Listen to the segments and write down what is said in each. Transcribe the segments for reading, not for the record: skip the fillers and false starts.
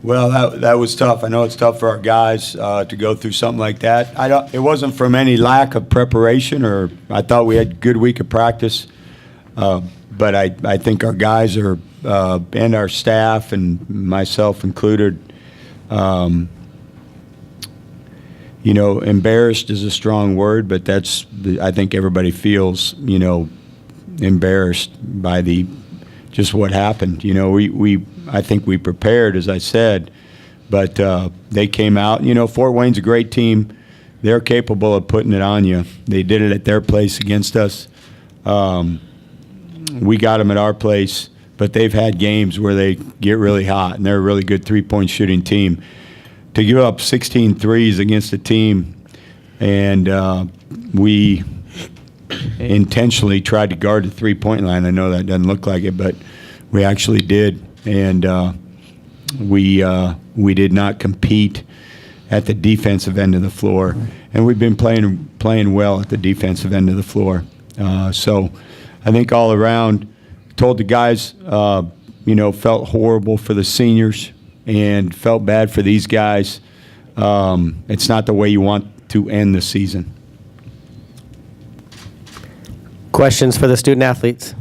Well, that was tough. I know it's tough for our guys to go through something like that. It wasn't from any lack of preparation, or I thought we had a good week of practice. But I think our guys are and our staff and myself included. Embarrassed is a strong word, but I think everybody feels embarrassed by just what happened. I think we prepared, as I said, but they came out. Fort Wayne's a great team. They're capable of putting it on you. They did it at their place against us. We got them at our place, but they've had games where they get really hot, and they're a really good three-point shooting team. To give up 16 threes against a team, and we intentionally tried to guard the three-point line. I know that doesn't look like it, but we actually did, and we did not compete at the defensive end of the floor, and we've been playing well at the defensive end of the floor. So I think all around, told the guys, felt horrible for the seniors and felt bad for these guys. It's not the way you want to end the season. Questions for the student athletes?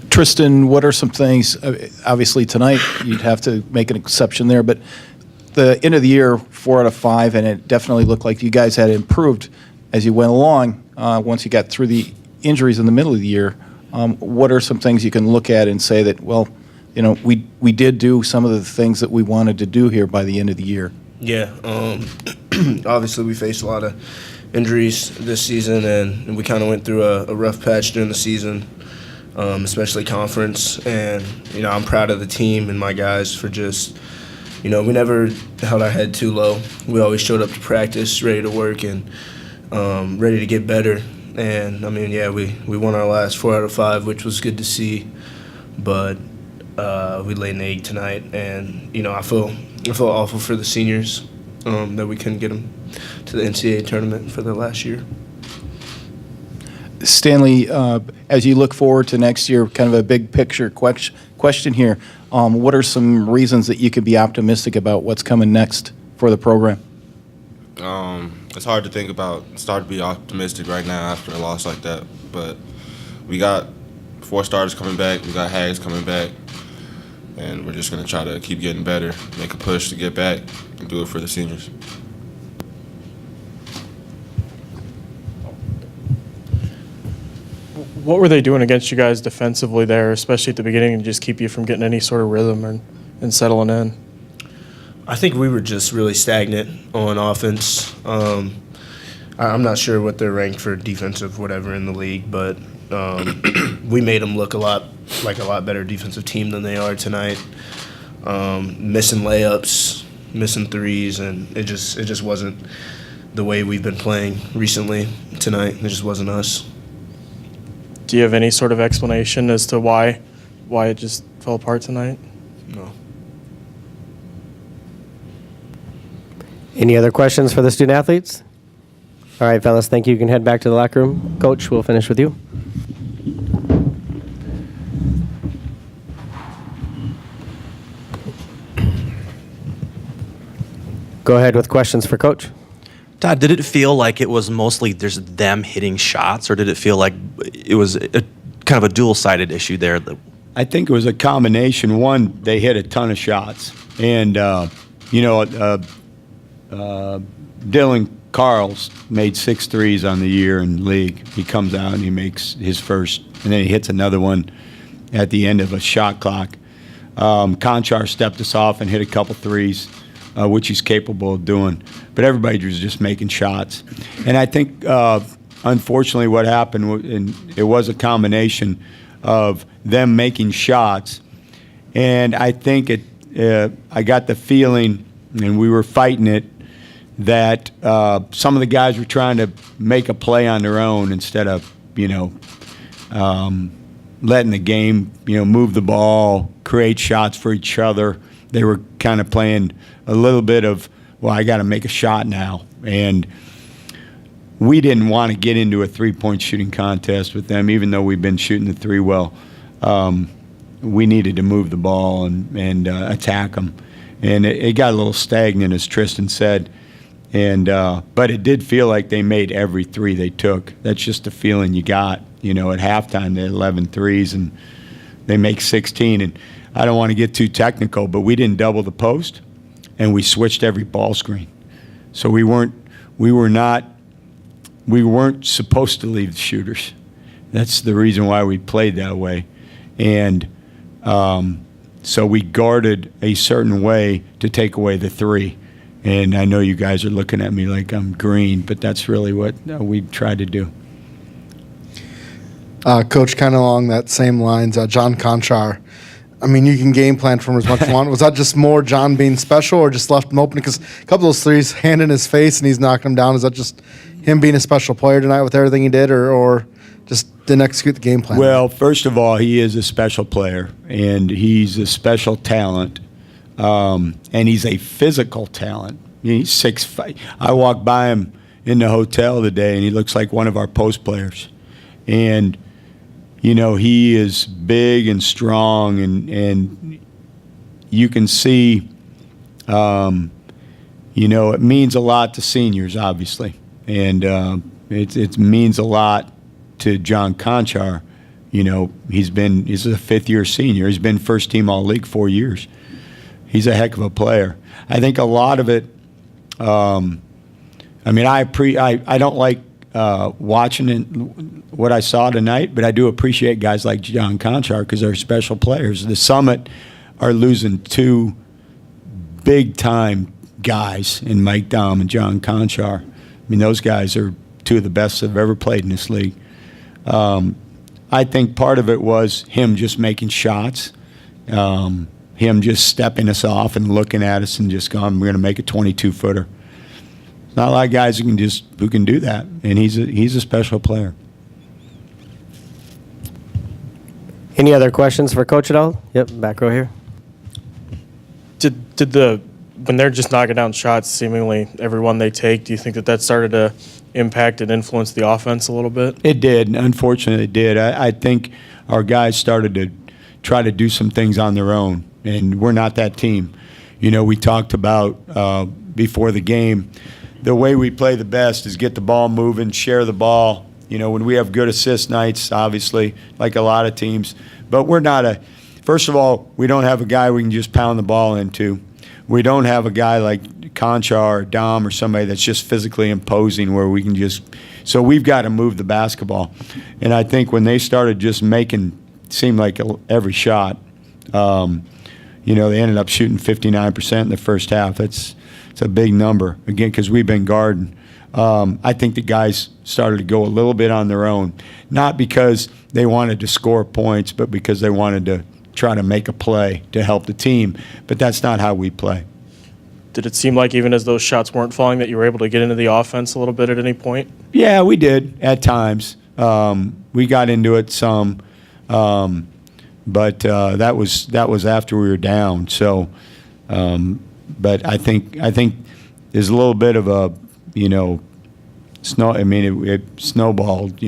Triston, what are some things, obviously tonight you'd have to make an exception there, but the end of the year, 4 out of 5, and it definitely looked like you guys had improved as you went along once you got through the injuries in the middle of the year. What are some things you can look at and say that, well, we did do some of the things that we wanted to do here by the end of the year? Yeah, obviously we faced a lot of injuries this season, and we kind of went through a rough patch during the season, especially conference. And, I'm proud of the team and my guys for just, we never held our head too low. We always showed up to practice ready to work and ready to get better. And, we won our last 4 out of 5, which was good to see. But we laid an egg tonight, and I feel awful for the seniors that we couldn't get them to the NCAA tournament for their last year. Stanley, as you look forward to next year, kind of a big picture question here. What are some reasons that you could be optimistic about what's coming next for the program? It's hard to think about. It's hard to be optimistic right now after a loss like that. But we got 4 starters coming back. We got Hags coming back. And we're just going to try to keep getting better, make a push to get back, and do it for the seniors. What were they doing against you guys defensively there, especially at the beginning, to just keep you from getting any sort of rhythm and settling in? I think we were just really stagnant on offense. I'm not sure what they're ranked for defensive whatever in the league, but we made them look a lot better defensive team than they are tonight. Missing layups, missing threes, and it just wasn't the way we've been playing recently tonight. It just wasn't us. Do you have any sort of explanation as to why it just fell apart tonight? No. Any other questions for the student athletes? All right, fellas, thank you. You can head back to the locker room. Coach, we'll finish with you. Go ahead with questions for Coach. Todd, did it feel like it was mostly just them hitting shots, or did it feel like it was kind of a dual-sided issue there? I think it was a combination. One, they hit a ton of shots. And, Dylan Carls made 6 threes on the year in the league. He comes out and he makes his first, and then he hits another one at the end of a shot clock. Conchar stepped us off and hit a couple threes, which he's capable of doing. But everybody was just making shots. And I think, unfortunately, what happened, and it was a combination of them making shots, and I think I got the feeling, and we were fighting it, that some of the guys were trying to make a play on their own instead of, letting the game, move the ball, create shots for each other. They were kind of playing a little bit of, well, I got to make a shot now. And we didn't want to get into a three-point shooting contest with them, even though we've been shooting the three well. We needed to move the ball and attack them. And it got a little stagnant, as Triston said. But it did feel like they made every three they took. That's just the feeling you got. At halftime, they had 11 threes, and they make 16. And I don't want to get too technical, but we didn't double the post, and we switched every ball screen. So we weren't supposed to leave the shooters. That's the reason why we played that way. And so we guarded a certain way to take away the three. And I know you guys are looking at me like I'm green, but that's really what we tried to do. Coach, kind of along that same lines, John Conchar. I mean, you can game plan for him as much as you want. Was that just more John being special, or just left him open? Because a couple of those threes, hand in his face, and he's knocking them down. Is that just him being a special player tonight with everything he did, or just didn't execute the game plan? Well, first of all, he is a special player, and he's a special talent, and he's a physical talent. He's 6'5". I walked by him in the hotel today, and he looks like one of our post players. And he is big and strong, and you can see, it means a lot to seniors, obviously. And it means a lot to John Conchar. He's a fifth-year senior. He's been first-team All-League 4 years. He's a heck of a player. I think a lot of it, I don't like watching what I saw tonight, but I do appreciate guys like John Conchar because they're special players. The Summit are losing two big-time guys in Mike Dahm and John Conchar. Those guys are two of the best that have ever played in this league. I think part of it was him just making shots, him just stepping us off and looking at us and just going, we're going to make a 22-footer. Not a lot of guys who can do that, and he's a special player. Any other questions for Coach at all? Yep, back row here. When they're just knocking down shots, seemingly every one they take, do you think that started to impact and influence the offense a little bit? It did. Unfortunately, it did. I think our guys started to try to do some things on their own, and we're not that team. We talked about before the game, the way we play the best is get the ball moving, share the ball. When we have good assist nights, obviously, like a lot of teams. But we're not first of all, we don't have a guy we can just pound the ball into. We don't have a guy like Conchar or Dom or somebody that's just physically imposing where we can so we've got to move the basketball. And I think when they started just making seem like every shot, they ended up shooting 59% in the first half. It's a big number, again, because we've been guarding. I think the guys started to go a little bit on their own, not because they wanted to score points, but because they wanted to try to make a play to help the team. But that's not how we play. Did it seem like even as those shots weren't falling that you were able to get into the offense a little bit at any point? Yeah, we did at times. We got into it some, but that was after we were down. So, but I think there's a little bit of a it snowballed.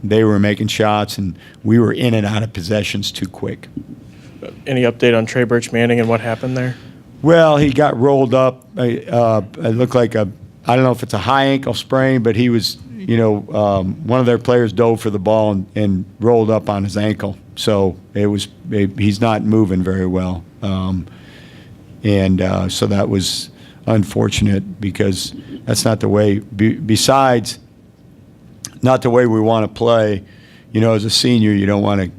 They were making shots, and we were in and out of possessions too quick. Any update on Trey Birch Manning and what happened there? Well, he got rolled up. It looked like I don't know if it's a high ankle sprain, but he was, one of their players dove for the ball and rolled up on his ankle. So he's not moving very well. So that was unfortunate because that's not the way, besides not the way we want to play. As a senior, you want to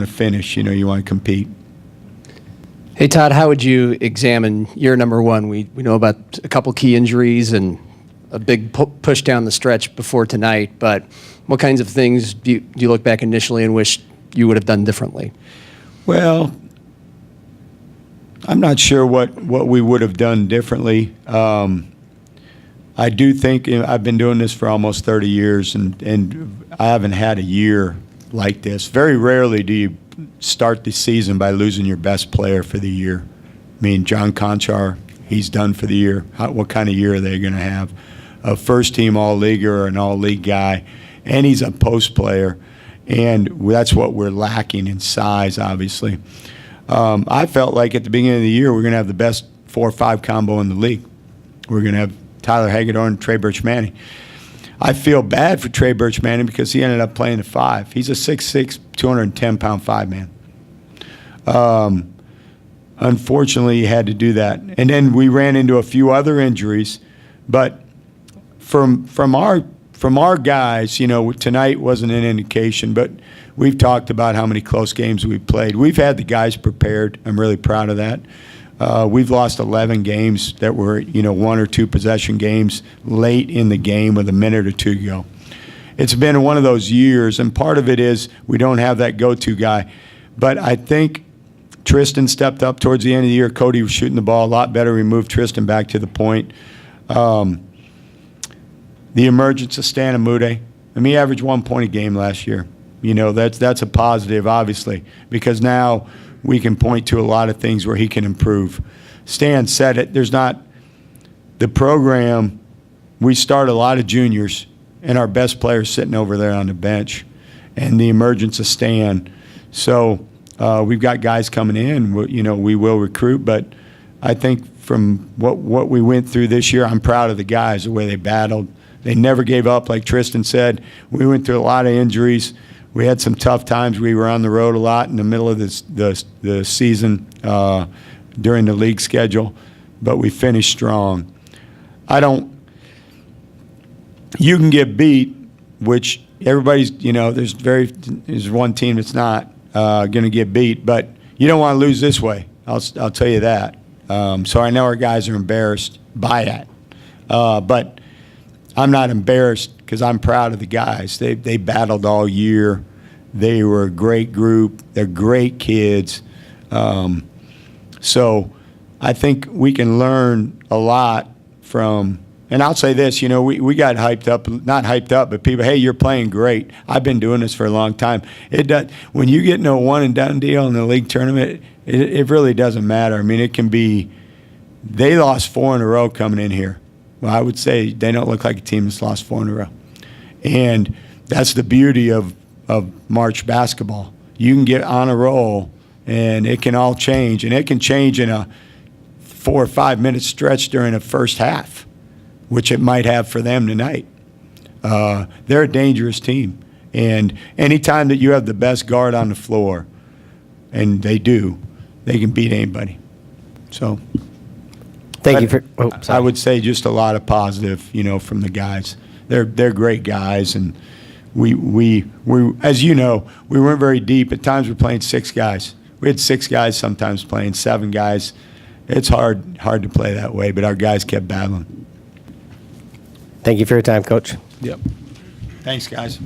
finish, you want to compete. Hey, Todd, how would you examine year number one? We know about a couple key injuries and a big push down the stretch before tonight, but what kinds of things do you look back initially and wish you would have done differently? Well, I'm not sure what we would have done differently. I do think I've been doing this for almost 30 years, and I haven't had a year like this. Very rarely do you start the season by losing your best player for the year. John Conchar, he's done for the year. What kind of year are they going to have? a first-team all-leaguer or an all-league guy, and he's a post player, and that's what we're lacking in size, obviously. I felt like at the beginning of the year we're going to have the best 4 or 5 combo in the league. We're going to have Tyler Hagedorn and Trey Birch-Manning. I feel bad for Trey Birch-Manning because he ended up playing the 5. He's a 6'6", 210-pound 5-man. Unfortunately, he had to do that. And then we ran into a few other injuries. But from our guys, you know, tonight wasn't an indication, but we've talked about how many close games we've played. We've had the guys prepared. I'm really proud of that. We've lost 11 games that were, you know, 1 or 2 possession games late in the game with a minute or 2 to go. It's been one of those years, and part of it is we don't have that go-to guy. But I think Triston stepped up towards the end of the year. Cody was shooting the ball a lot better. We moved Triston back to the point. The emergence of Stan Umude. I mean, he averaged 1 point a game last year. You know, that's a positive, obviously, because now we can point to a lot of things where he can improve. Stan said it. There's not the program. We start a lot of juniors, and our best players sitting over there on the bench, and the emergence of Stan. So we've got guys coming in. You know, we will recruit, but I think from what we went through this year, I'm proud of the guys, the way they battled. They never gave up, like Triston said. We went through a lot of injuries. We had some tough times. We were on the road a lot in the middle of the season during the league schedule, but we finished strong. You can get beat, which everybody's, you know, there's one team that's not going to get beat, but you don't want to lose this way. I'll tell you that. So I know our guys are embarrassed by that, but I'm not embarrassed because I'm proud of the guys. They battled all year. They were a great group. They're great kids. So I think we can learn a lot from. And I'll say this, you know, we got hyped up, not hyped up, but people, hey, you're playing great. I've been doing this for a long time. When you get into a one-and-done deal in the league tournament, it really doesn't matter. I mean, it can be, they lost 4 in a row coming in here. Well, I would say they don't look like a team that's lost 4 in a row. And that's the beauty of March basketball. You can get on a roll, and it can all change. And it can change in a 4 or 5 minute stretch during a first half, which it might have for them tonight. They're a dangerous team. And anytime that you have the best guard on the floor, and they do, they can beat anybody. So Thank you for. I would say just a lot of positive, you know, from the guys. They're great guys, and we as you know, we weren't very deep. At times we're playing 6 guys. We had 6 guys sometimes playing 7 guys. It's hard to play that way, but our guys kept battling. Thank you for your time, Coach. Yep. Thanks, guys.